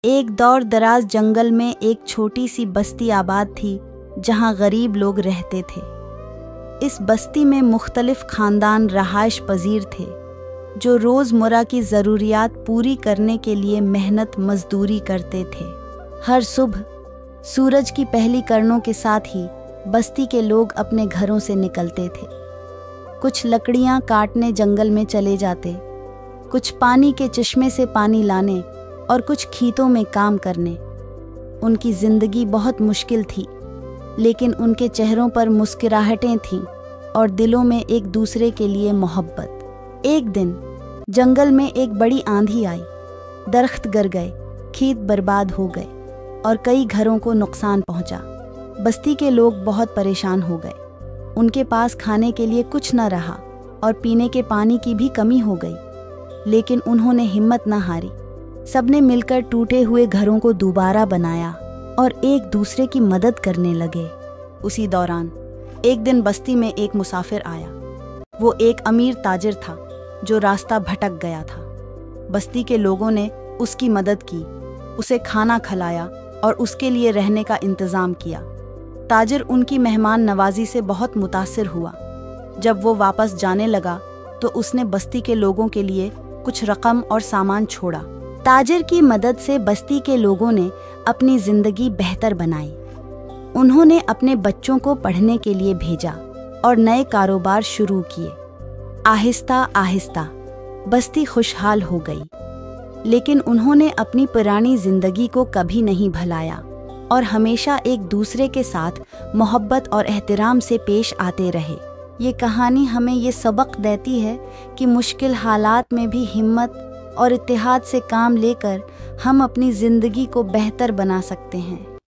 ایک دور دراز جنگل میں ایک چھوٹی سی بستی آباد تھی جہاں غریب لوگ رہتے تھے۔ اس بستی میں مختلف خاندان رہائش پذیر تھے جو روزمرہ کی ضروریات پوری کرنے کے لیے محنت مزدوری کرتے تھے۔ ہر صبح سورج کی پہلی کرنوں کے ساتھ ہی بستی کے لوگ اپنے گھروں سے نکلتے تھے۔ کچھ لکڑیاں کاٹنے جنگل میں چلے جاتے، کچھ پانی کے چشمے سے پانی لانے اور کچھ کھیتوں میں کام کرنے۔ ان کی زندگی بہت مشکل تھی، لیکن ان کے چہروں پر مسکراہٹیں تھیں اور دلوں میں ایک دوسرے کے لیے محبت۔ ایک دن جنگل میں ایک بڑی آندھی آئی، درخت گر گئے، کھیت برباد ہو گئے اور کئی گھروں کو نقصان پہنچا۔ بستی کے لوگ بہت پریشان ہو گئے۔ ان کے پاس کھانے کے لیے کچھ نہ رہا اور پینے کے پانی کی بھی کمی ہو گئی، لیکن انہوں نے ہمت نہ ہاری۔ سب نے مل کر ٹوٹے ہوئے گھروں کو دوبارہ بنایا اور ایک دوسرے کی مدد کرنے لگے۔ اسی دوران ایک دن بستی میں ایک مسافر آیا۔ وہ ایک امیر تاجر تھا جو راستہ بھٹک گیا تھا۔ بستی کے لوگوں نے اس کی مدد کی، اسے کھانا کھلایا اور اس کے لیے رہنے کا انتظام کیا۔ تاجر ان کی مہمان نوازی سے بہت متاثر ہوا۔ جب وہ واپس جانے لگا تو اس نے بستی کے لوگوں کے لیے کچھ رقم اور سامان چھوڑا۔ تاجر کی مدد سے بستی کے لوگوں نے اپنی زندگی بہتر بنائی۔ انہوں نے اپنے بچوں کو پڑھنے کے لیے بھیجا اور نئے کاروبار شروع کیے۔ آہستہ آہستہ بستی خوشحال ہو گئی، لیکن انہوں نے اپنی پرانی زندگی کو کبھی نہیں بھلایا اور ہمیشہ ایک دوسرے کے ساتھ محبت اور احترام سے پیش آتے رہے۔ یہ کہانی ہمیں یہ سبق دیتی ہے کہ مشکل حالات میں بھی ہمت اور اتحاد سے کام لے کر ہم اپنی زندگی کو بہتر بنا سکتے ہیں۔